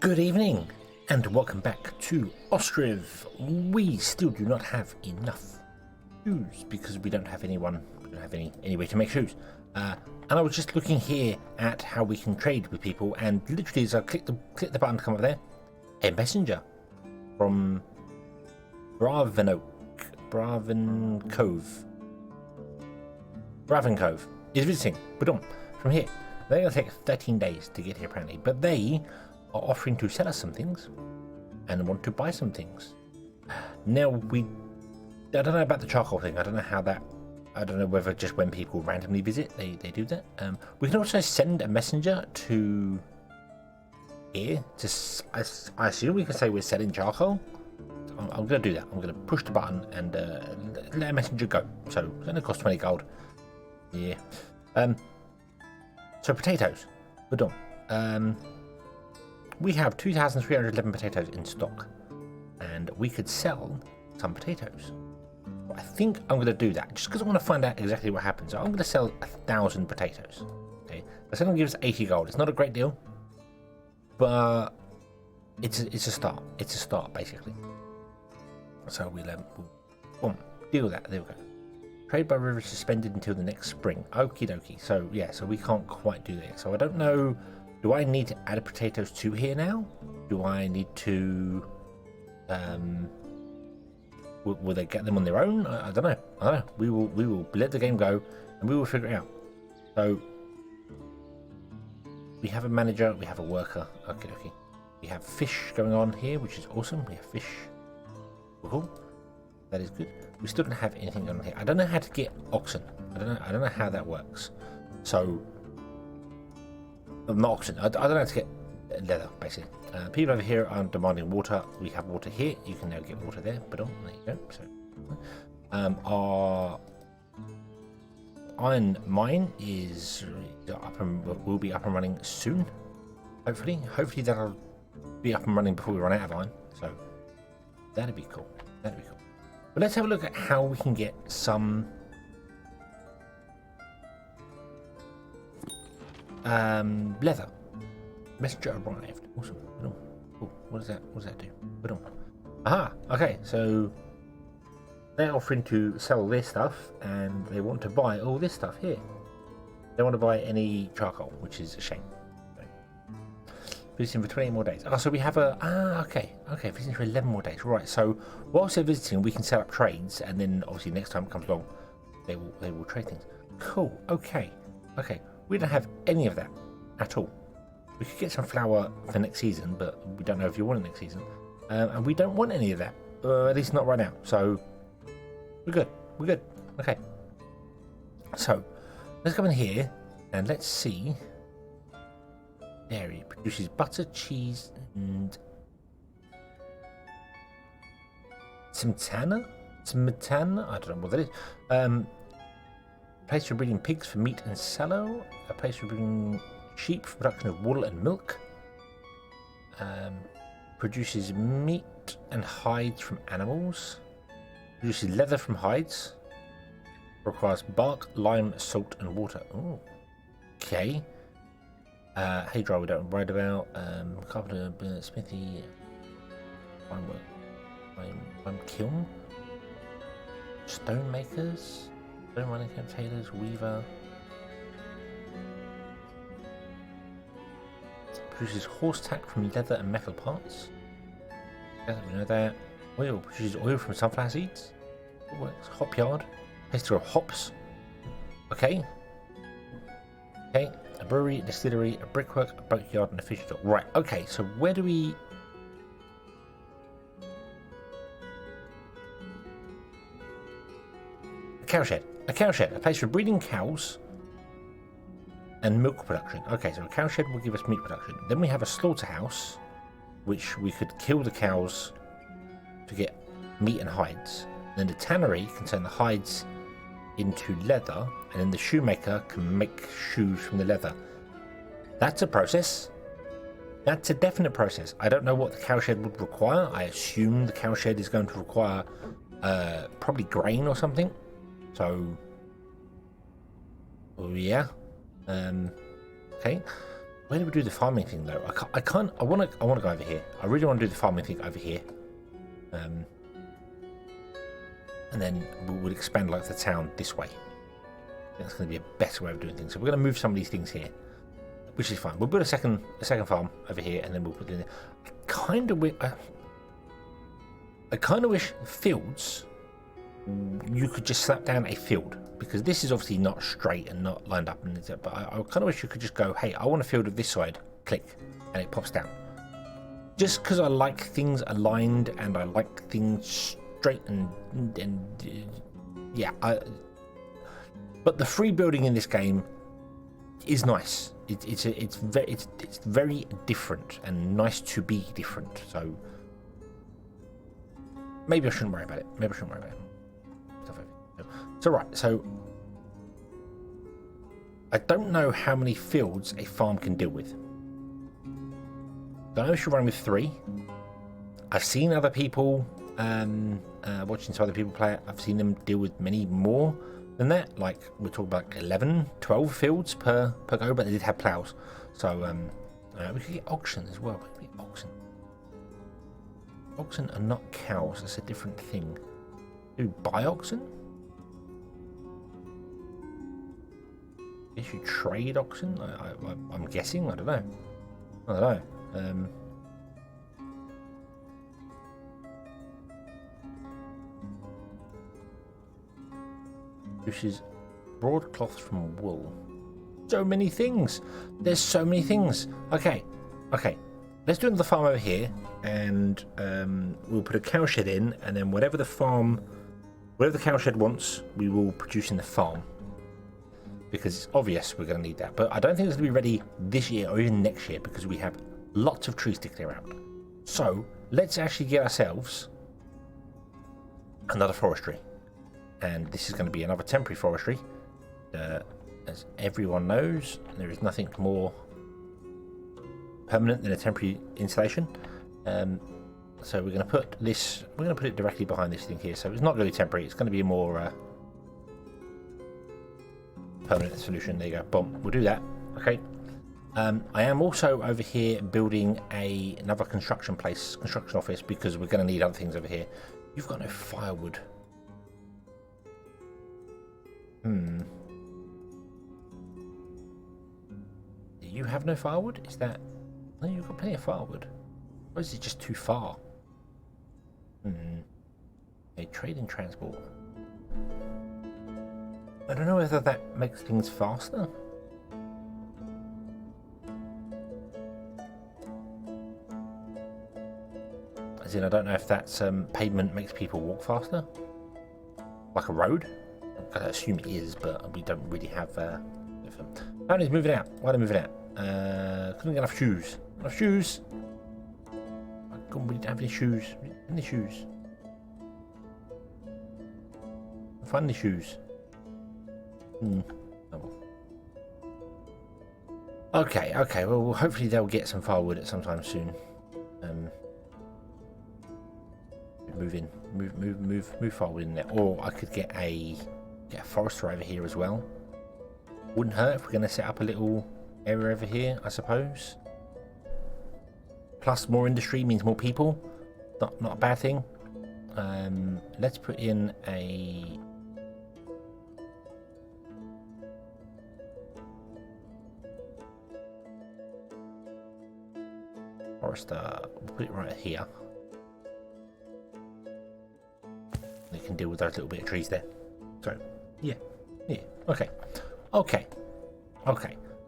Good evening, and welcome back to Ostriv. We still do not have enough shoes because we don't have any way to make shoes. And I was just looking here at how we can trade with people, and literally as I click the button to come up there, a messenger from Braven Cove is visiting. But from here, they're going to take 13 days to get here apparently, but they are offering to sell us some things and want to buy some things. Now I don't know about the charcoal thing. I don't know whether just when people randomly visit they do that. We can also send a messenger to here I assume we can say we're selling charcoal. I'm going to do that. I'm going to push the button and let a messenger go. So it's going to cost 20 gold. Yeah. So potatoes. We're done. We have 2,311 potatoes in stock, and we could sell some potatoes. I think I'm going to do that just because I want to find out exactly what happens. So I'm going to sell 1,000 potatoes. Okay, that's going to give us 80 gold. It's not a great deal, but it's a start. It's a start basically. So we'll deal with that. There we go. Trade by river suspended until the next spring. Okie dokie. So yeah, so we can't quite do that. So I don't know. Do I need to add potatoes to here now? Do I need to... will they get them on their own? I don't know. We will let the game go and we will figure it out. So we have a manager, we have a worker. Okay. We have fish going on here, which is awesome. We have fish. Cool. That is good. We still don't have anything going on here. I don't know how to get oxen. I don't know how that works. So not oxen. I don't know how to get leather, basically. People over here are demanding water. We have water here. You can now get water there. But there you go. So, our iron mine is up and will be up and running soon. Hopefully that'll be up and running before we run out of iron. So that'd be cool. But let's have a look at how we can get some leather. Messenger arrived. Awesome. Cool. What does that do? Aha. Okay. So they're offering to sell their stuff, and they want to buy all this stuff here. They want to buy any charcoal, which is a shame. Visiting for 20 more days. Oh, so we have okay. Visiting for 11 more days. Right. So whilst they're visiting, we can set up trades, and then obviously next time it comes along, they will trade things. Cool. Okay. We don't have any of that at all. We could get some flour for next season, but we don't know if you want it next season. And we don't want any of that. At least not right now. So we're good. Okay. So let's go in here and let's see. Dairy produces butter, cheese, and smetana. I don't know what that is. A place for breeding pigs for meat and sallow. A place for breeding sheep for production of wool and milk. Produces meat and hides from animals. Produces leather from hides. Requires bark, lime, salt, and water. Ooh. Okay. Hay dry we don't write about. Carpenter, smithy, fine work, fine kiln, stone makers, stone running camp, tailors, weaver. Produces horse tack from leather and metal parts. Yeah, we know that. Oil produces oil from sunflower seeds. It works. Hop yard, place to grow hops. Okay. A brewery, a distillery, a brickwork, a boatyard, and a fish dock. Right, okay, so where do we... A cowshed, a place for breeding cows and milk production. Okay, so a cowshed will give us meat production. Then we have a slaughterhouse, which we could kill the cows to get meat and hides. Then the tannery can turn the hides into leather, and then the shoemaker can make shoes from the leather. That's a process. That's a definite process. I don't know what the cowshed would require. I assume the cowshed is going to require probably grain or something. So yeah. Okay. Where do we do the farming thing though? I can't. I want to go over here. I really want to do the farming thing over here. And then we'll expand like the town this way. That's going to be a better way of doing things. So we're going to move some of these things here, which is fine. We'll build a second farm over here, and then we'll put it in there. I kind of wish fields. You could just slap down a field, because this is obviously not straight and not lined up, but I kind of wish you could just go, hey, I want a field of this side, click, and it pops down. Just because I like things aligned and I like things straight and yeah. But the free building in this game is nice. It's very different and nice to be different. So maybe I shouldn't worry about it. So right, so I don't know how many fields a farm can deal with. I know she run with 3. I've seen other people watching some other people play it. I've seen them deal with many more than that. Like we're talking about 11, 12 fields per go, but they did have plows. So we could get oxen as well. We could get oxen. Oxen are not cows. That's a different thing. Do you buy oxen? Guess you trade oxen? I'm guessing. I don't know. This is broadcloth from wool. So many things. There's so many things. Okay. Let's do another farm over here, and we'll put a cow shed in, and then whatever the cow shed wants, we will produce in the farm. Because it's obvious we're going to need that. But I don't think it's going to be ready this year or even next year, because we have lots of trees to clear out. So let's actually get ourselves another forestry. And this is going to be another temporary forestry. As everyone knows, there is nothing more permanent than a temporary installation. So we're going to put this, it directly behind this thing here. So it's not really temporary, it's going to be a more permanent solution. There you go, boom, we'll do that. Okay. I am also over here building another construction office, because we're going to need other things over here. You've got no firewood. Do you have no firewood? Is that... No, you've got plenty of firewood. Or is it just too far? Okay, trade and transport. I don't know whether that makes things faster. As in, I don't know if that's pavement makes people walk faster. Like a road? I assume it is, but we don't really have... Family's moving out. Why are they moving out? Couldn't get enough shoes. We don't have any shoes. Find the shoes. Oh well. Okay. Well, hopefully they'll get some firewood at some time soon. Move firewood in there. Or I could get a forester over here as well. Wouldn't hurt if we're going to set up a little area over here, I suppose. Plus more industry means more people. Not a bad thing. Let's put in a... forester. We'll put it right here. They can deal with those little bit of trees there. So, yeah. Okay.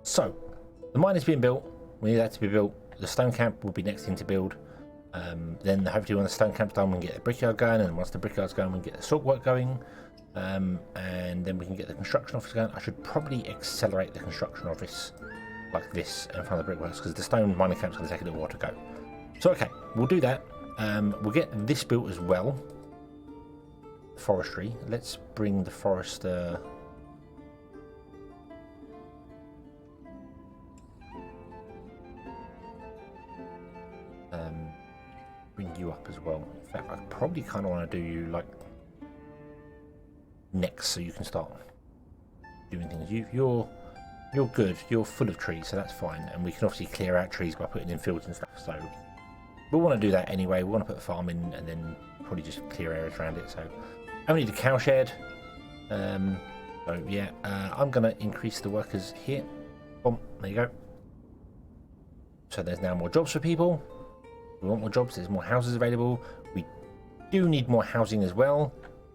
So, the mine is being built. We need that to be built. The stone camp will be next thing to build. Then hopefully when the stone camp's done, we can get the brickyard going. And once the brickyard's going, we can get the salt work going. And then we can get the construction office going. I should probably accelerate the construction office like this in front of the brickworks, because the stone mining camp's going to take a little while to go. So, okay, we'll do that. We'll get this built as well. Forestry. Let's bring the forester... bring you up as well. In fact, I probably kind of want to do you like next, so you can start doing things. You're You're good. You're full of trees, so that's fine. And we can obviously clear out trees by putting in fields and stuff. So we'll want to do that anyway. We want to put a farm in and then probably just clear areas around it. So I need a cow shed. So yeah, I'm going to increase the workers here. Boom, there you go. So there's now more jobs for people. We want more jobs. There's more houses available. We do need more housing as well.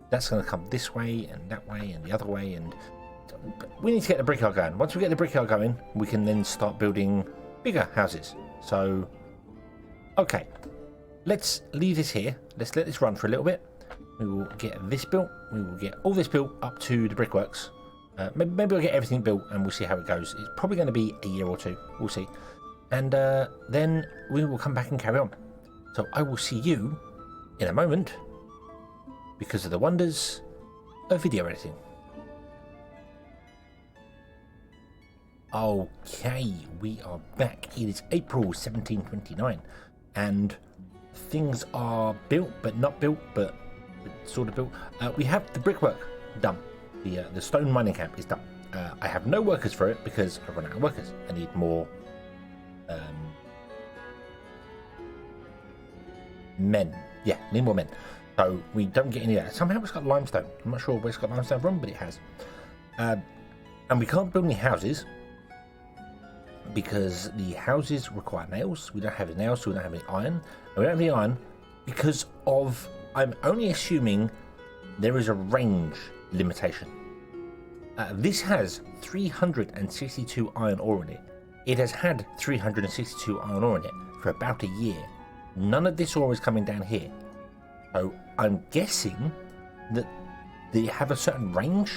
That's going to come this way and that way and the other way, and we need to get the brickyard going. Once we get the brickyard going, we can then start building bigger houses. So, okay, let's leave this here. Let's let this run for a little bit. We will get this built. We will get all this built up to the brickworks. Maybe we'll get everything built and we'll see how it goes. It's probably going to be a year or two. We'll see. And then we will come back and carry on. So I will see you in a moment because of the wonders of video editing. Okay, we are back. It is April 1729 and things are built but not built, but sort of built. We have the brickwork done. The stone mining camp is done. I have no workers for it because I've run out of workers. I need more men. Yeah, need more men. So we don't get any of that. Somehow it's got limestone. I'm not sure where it's got limestone from, but it has. And we can't build any houses because the houses require nails. We don't have any nails, so we don't have any iron. And we don't have any iron because of, I'm only assuming there is a range limitation. This has 362 iron ore in it. It has had 362 iron ore in it for about a year. None of this ore is coming down here. So I'm guessing that they have a certain range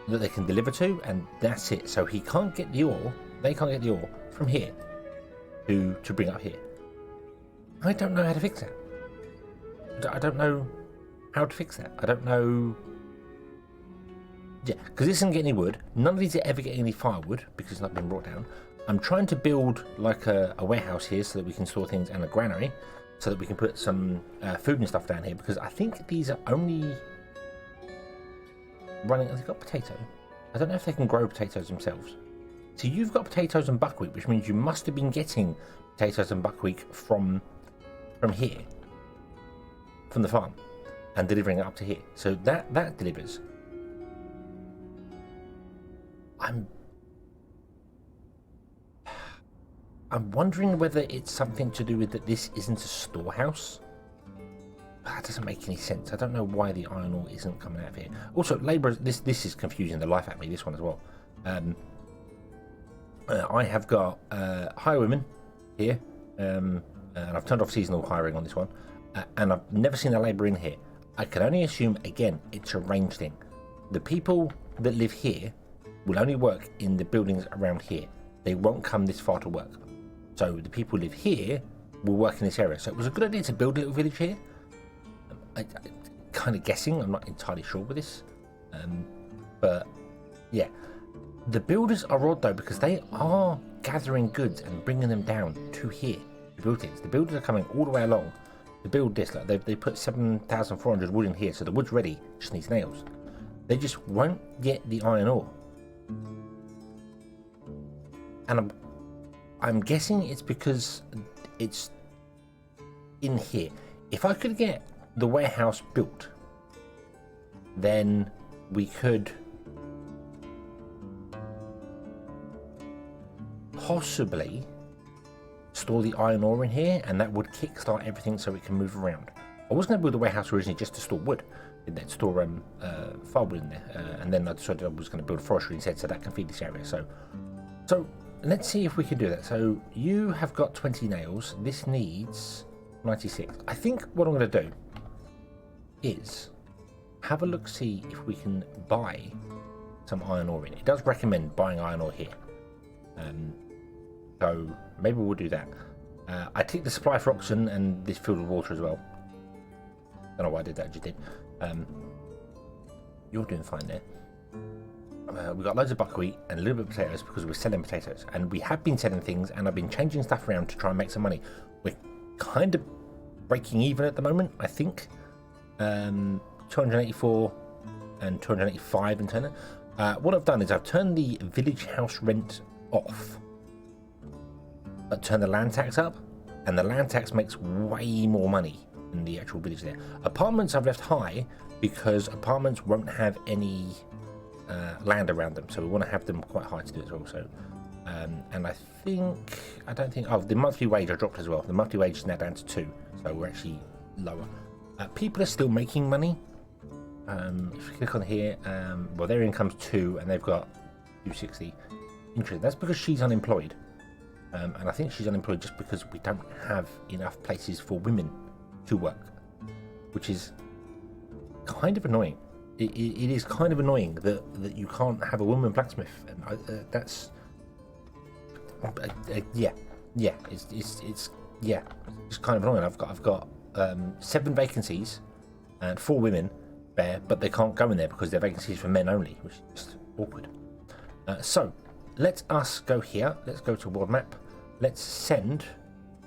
that they can deliver to, and that's it. So he can't get the ore, they can't get the ore from here to bring up here. I don't know how to fix that. I don't know how to fix that. I don't know. Yeah, because this doesn't get any wood. None of these are ever getting any firewood because it's not been brought down. I'm trying to build like a warehouse here so that we can store things, and a granary so that we can put some food and stuff down here, because I think these are only running. Have they got potato? I don't know if they can grow potatoes themselves. So you've got potatoes and buckwheat, which means you must have been getting potatoes and buckwheat from here, from the farm, and delivering it up to here. So that delivers. I'm wondering whether it's something to do with that this isn't a storehouse. That doesn't make any sense. I don't know why the iron ore isn't coming out of here. Also, labourers, this is confusing the life out of me, this one as well. I have got highwaymen here, and I've turned off seasonal hiring on this one, and I've never seen a labourer in here. I can only assume, again, it's a range thing. The people that live here will only work in the buildings around here. They won't come this far to work. So the people who live here will work in this area. So it was a good idea to build a little village here. I kind of guessing, I'm not entirely sure with this. But yeah, the builders are odd though, because they are gathering goods and bringing them down to here to build things. The builders are coming all the way along to build this. Like they put 7,400 wood in here, so the wood's ready, just needs nails. They just won't get the iron ore. And I'm guessing it's because it's in here. If I could get the warehouse built, then we could possibly store the iron ore in here, and that would kickstart everything so it can move around. I was going to build a warehouse originally just to store wood, and then store firewood in there, and then I decided I was going to build forestry instead, so that can feed this area. So let's see if we can do that. So you have got 20 nails. This needs 96. I think what I'm going to do is have a look, see if we can buy some iron ore in. It does recommend buying iron ore here. So maybe we'll do that. I ticked the supply for oxygen and this filled with water as well. Don't know why I did that, just did. You're doing fine there. We've got loads of buckwheat and a little bit of potatoes because we're selling potatoes, and we have been selling things, and I've been changing stuff around to try and make some money. We're kind of breaking even at the moment, I think. 284 and 285 in turn. What I've done is I've turned the village house rent off, but turned the land tax up, and the land tax makes way more money than the actual village there. Apartments I've left high because apartments won't have any land around them, so we want to have them quite high to do it as well. So, and I don't think, oh, the monthly wage I dropped as well. The monthly wage is now down to 2, so we're actually lower. People are still making money. If you click on here, well, their income's 2 and they've got 260. Interesting. That's because she's unemployed. And I think she's unemployed just because we don't have enough places for women to work, which is kind of annoying. It is kind of annoying that you can't have a woman blacksmith, and that's yeah, it's kind of annoying. I've got 7 vacancies and 4 women there, but they can't go in there because they're vacancies for men only, which is just awkward. So let us go here. Let's go to world map. Let's send.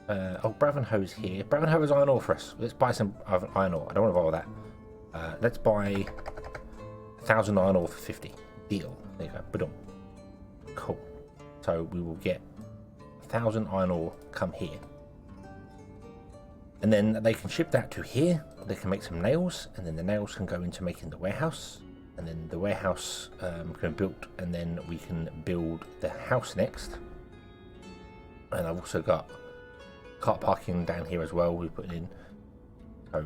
Oh, Bravenhoe's here. Bravenhoe iron ore for us. Let's buy some iron ore. I don't want to borrow that. Let's buy 1,000 iron ore for 50. Deal. There you go. Boom. Cool. So we will get 1,000 iron ore. Come here, and then they can ship that to here. They can make some nails, and then the nails can go into making the warehouse, and then the warehouse can be built, and then we can build the house next. And I've also got car parking down here as well. We put in. So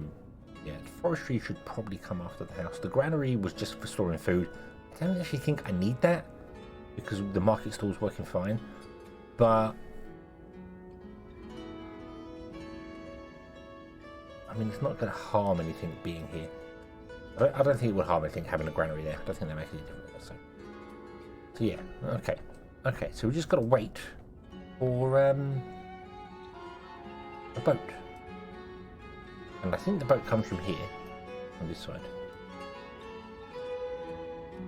yeah, forestry should probably come after the house. The granary was just for storing food. I don't actually think I need that because the market stall's working fine. But I mean, it's not going to harm anything being here. I don't think it would harm anything having a granary there. I don't think that makes any difference. So yeah, okay. Okay, so we just got to wait for a boat. And I think the boat comes from here, on this side.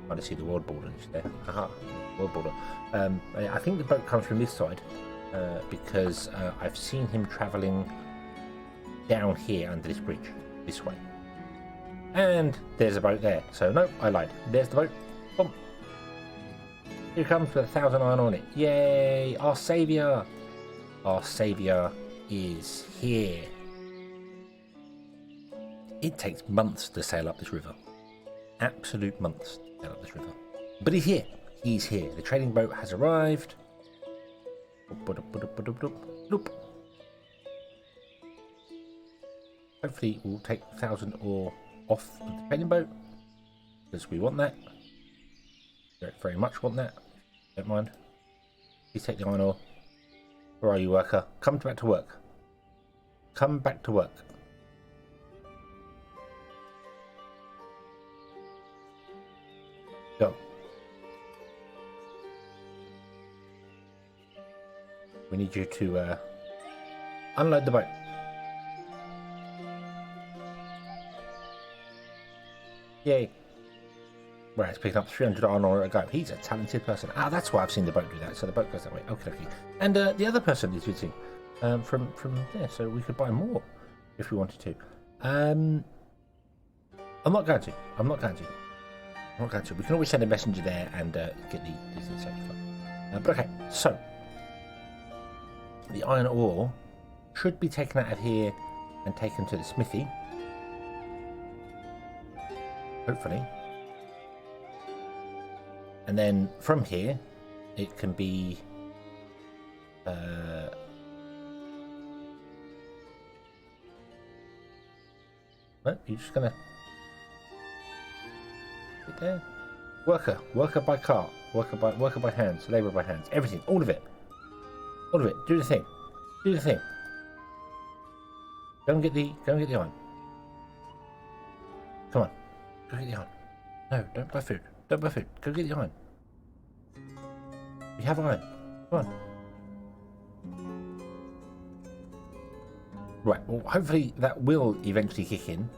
I see the world border just there. Aha, world border. I think the boat comes from this side because I've seen him travelling down here under this bridge, this way. And there's a boat there. So no, I lied. There's the boat. Boom. Here comes with 1,000 iron on it. Yay! Our saviour! Our saviour is here. It takes months to sail up this river. Absolute months to sail up this river. But he's here. He's here. The trading boat has arrived. Hopefully we'll take 1,000 ore off of the trading boat, because we want that. Don't very much want that. Don't mind. Please take the iron ore. Where are you, worker? Come back to work. Come back to work. Go. We need you to unload the boat. Yay. Right, it's picking up 300 iron ore a go. He's a talented person. Ah, that's why I've seen the boat do that. So the boat goes that way. Okay, okay. And the other person is visiting from there, so we could buy more if we wanted to. I'm not going to. I'm not going to. I'm not going to. We can always send a messenger there and get these things but okay, so the iron ore should be taken out of here and taken to the smithy. Hopefully. And then from here, it can be what? You're just gonna sit there? Worker by cart, worker by hands, labour by hands, everything, all of it. Do the thing. Do the thing. Go and get the iron. Come on. Go get the iron. No, don't buy food. Don't buy food. Go get the iron. We have iron. Come on. Right, well, hopefully that will eventually kick in.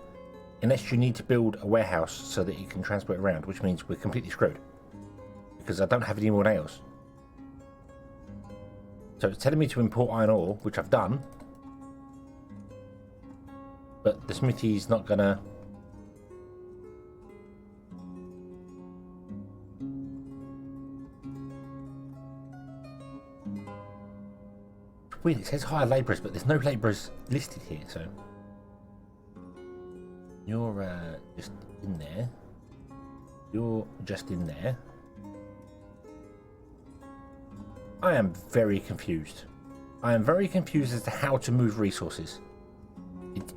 Unless you need to build a warehouse so that you can transport it around, which means we're completely screwed. Because I don't have any more nails. So it's telling me to import iron ore, which I've done. But the smithy's not gonna... weird. It says hire labourers, but there's no labourers listed here, so... You're just in there. You're just in there. I am very confused. I am very confused as to how to move resources.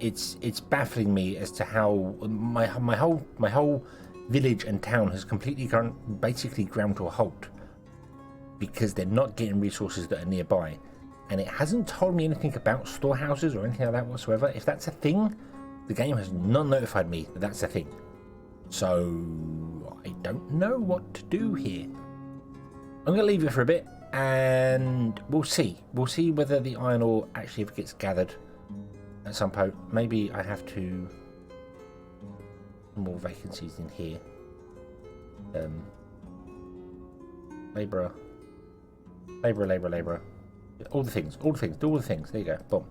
It's baffling me as to how my whole village and town has completely basically ground to a halt because they're not getting resources that are nearby, and it hasn't told me anything about storehouses or anything like that whatsoever. If that's a thing, the game has not notified me that that's a thing, so I don't know what to do here. I'm gonna leave it for a bit, and we'll see. We'll see whether the iron ore actually ever gets gathered at some point. Maybe I have to... More vacancies in here. Labourer. Labourer. All the things. Do all the things. There you go. Boom.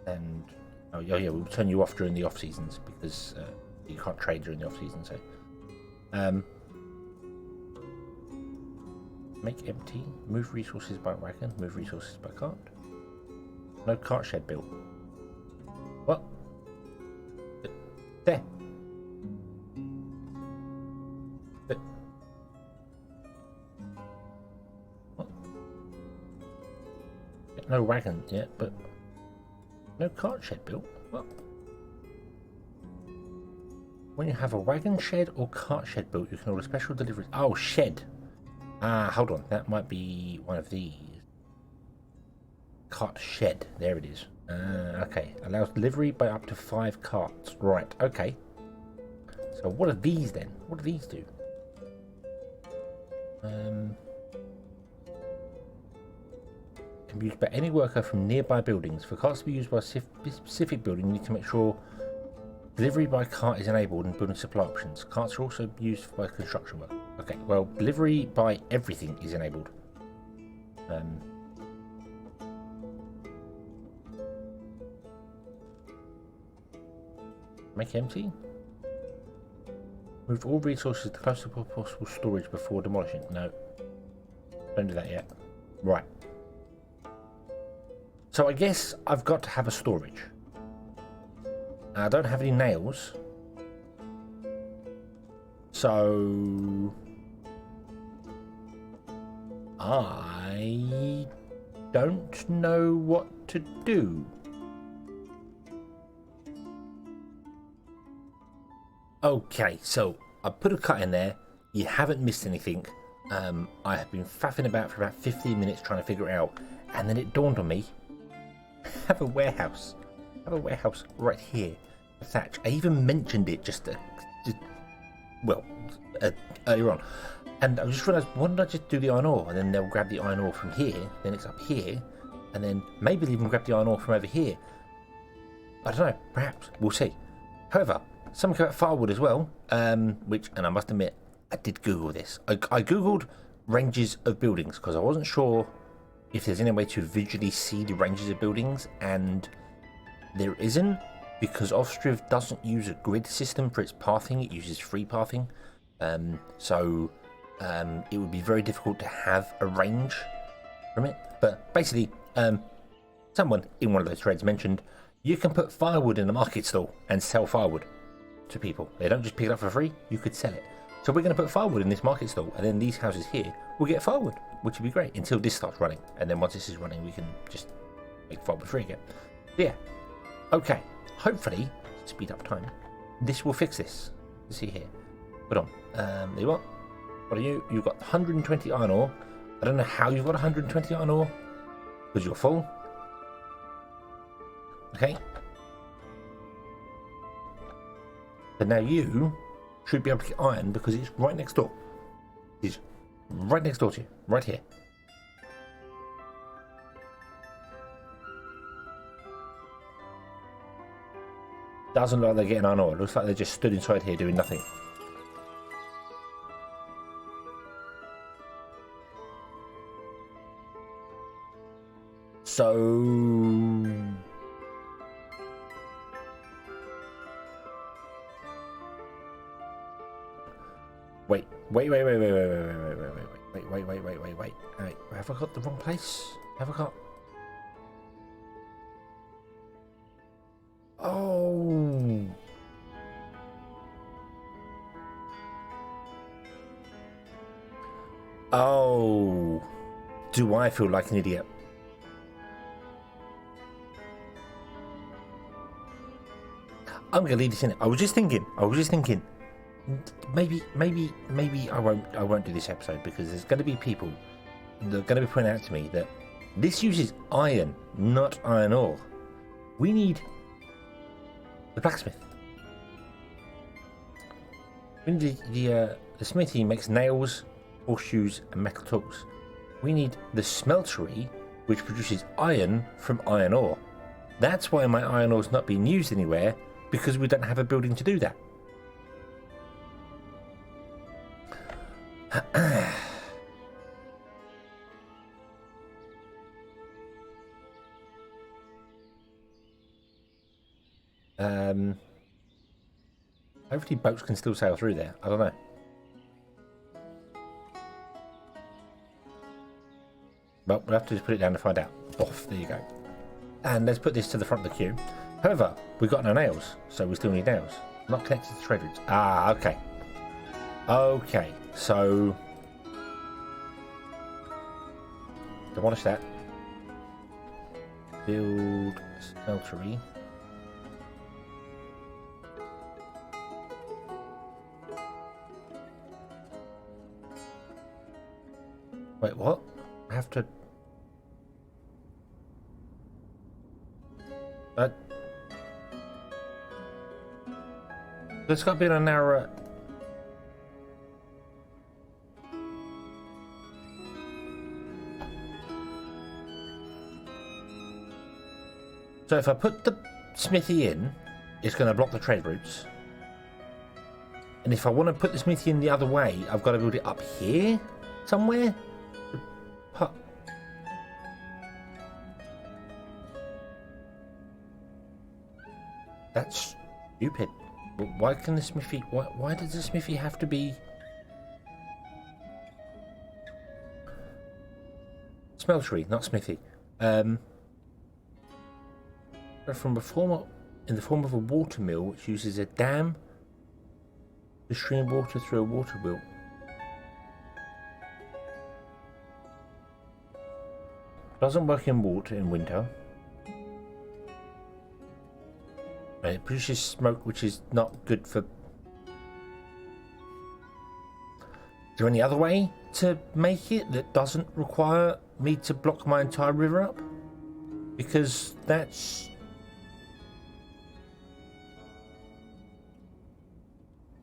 And... Oh, yeah, we'll turn you off during the off-seasons because you can't trade during the off-season, so... Make empty. Move resources by wagon. Move resources by cart. No cart shed built. What? There. What? No wagon yet, but no cart shed built. What? When you have a wagon shed or cart shed built, you can order special deliveries. Oh, shed. Ah, hold on. That might be one of these. Cart shed. There it is. Okay. Allows delivery by up to 5 carts. Right. Okay. So what are these then? What do these do? Can be used by any worker from nearby buildings. For carts to be used by a specific building, you need to make sure delivery by cart is enabled and building supply options. Carts are also used by construction work. Okay, well, delivery by everything is enabled. Make empty. Move all resources to close to possible storage before demolishing. No. Don't do that yet. Right. So I guess I've got to have a storage. I don't have any nails. So... I don't know what to do. Okay, so I put a cut in there. You haven't missed anything. I have been faffing about for about 15 minutes trying to figure it out, and then it dawned on me. Have a warehouse. Have a warehouse right here. Thatch. I even mentioned it earlier on, and I just realised, why don't I just do the iron ore, and then they'll grab the iron ore from here, then it's up here, and then maybe they'll even grab the iron ore from over here. I don't know. Perhaps we'll see. However, something about firewood as well, which, and I must admit, I did Google this. I Googled ranges of buildings because I wasn't sure if there's any way to visually see the ranges of buildings, and there isn't, because Ostriv doesn't use a grid system for its pathing. It uses free pathing. So it would be very difficult to have a range from it. But basically, someone in one of those threads mentioned you can put firewood in a market stall and sell firewood to people. They don't just pick it up for free, you could sell it. So we're going to put firewood in this market stall, and then these houses here will get firewood, which would be great until this starts running. And then once this is running, we can just make firewood free again. But yeah. Okay. Hopefully, speed up time, this will fix this. Let's see here. Hold on. There you are. What are you? You've got 120 iron ore. I don't know how you've got 120 iron ore, because you're full. Okay. But now you should be able to get iron because it's right next door. It's right next door to you. Right here. Doesn't look like they're getting iron ore. It looks like they just stood inside here doing nothing. So... Wait. Have I got the wrong place? Have I got... Oh. Oh. Do I feel like an idiot? I'm gonna leave this in. I was just thinking. Maybe I won't do this episode because there's going to be people that are going to be pointing out to me that this uses iron, not iron ore. We need the blacksmith. We need the smithy makes nails, horseshoes, and metal tools. We need the smeltery, which produces iron from iron ore. That's why my iron ore is not being used anywhere, because we don't have a building to do that. Hopefully boats can still sail through there. I don't know. Well, we'll have to just put it down to find out. Off, there you go. And let's put this to the front of the queue. However, we've got no nails, so we still need nails. Not connected to trade routes. Ah, okay. Okay, so... demolish that. Build smeltery. Wait, what? I have to... there's got to be a narrower... So if I put the smithy in, it's going to block the trade routes. And if I want to put the smithy in the other way, I've got to build it up here somewhere. That's stupid. Why can the smithy... Why does the smithy have to be... smeltery, not smithy. From a form in the form of a water mill which uses a dam to stream water through a water wheel. Doesn't work in water in winter. It produces smoke which is not good for... Is there any other way to make it that doesn't require me to block my entire river up? Because that's...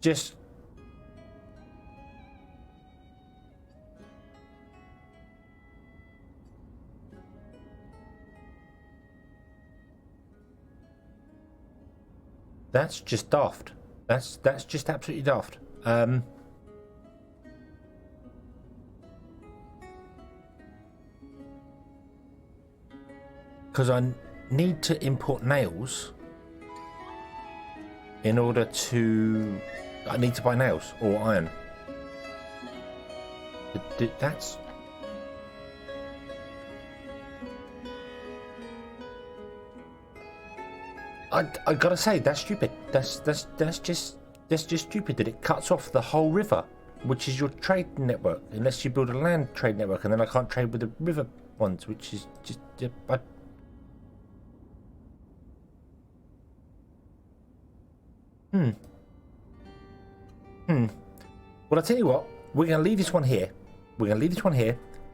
just... that's just daft. That's just absolutely daft. Because I need to import nails in order to... I need to buy nails or iron. That's... I gotta say, that's stupid. That's just stupid that it cuts off the whole river, which is your trade network, unless you build a land trade network, and then I can't trade with the river ones, which is just... Well, I'll tell you what. We're going to leave this one here.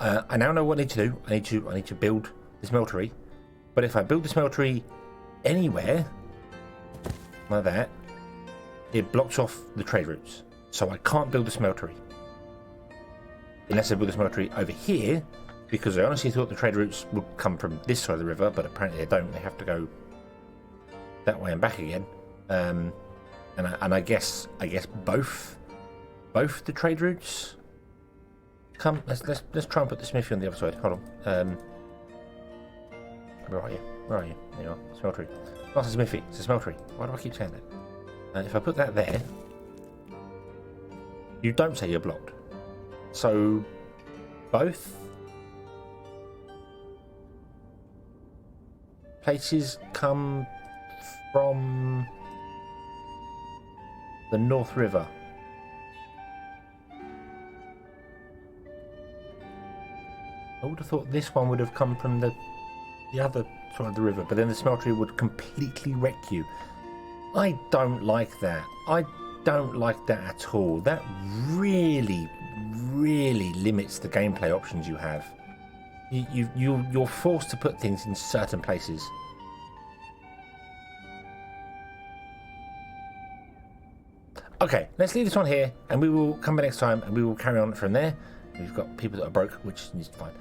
I now know what I need to do. I need to build the smeltery. But if I build the smeltery anywhere like that, it blocks off the trade routes. So I can't build the smeltery unless I build the smeltery over here, because I honestly thought the trade routes would come from this side of the river, but apparently they don't. They have to go that way and back again. And I guess both the trade routes come. Let's try and put the smithy on the other side. Hold on. Where are you? There you are. Smeltery. Not a smithy. It's a smeltery. Why do I keep saying that? If I put that there, you don't say you're blocked. So both places come from the North River. I would have thought this one would have come from the other side of the river, but then the smeltery would completely wreck you. I don't like that. I don't like that at all. That really, really limits the gameplay options you have. You're forced to put things in certain places. Okay, let's leave this one here, and we will come back next time, and we will carry on from there. We've got people that are broke, which is fine.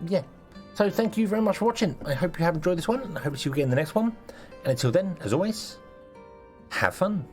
Yeah. So thank you very much for watching. I hope you have enjoyed this one, and I hope to see you again in the next one. And until then, as always, have fun.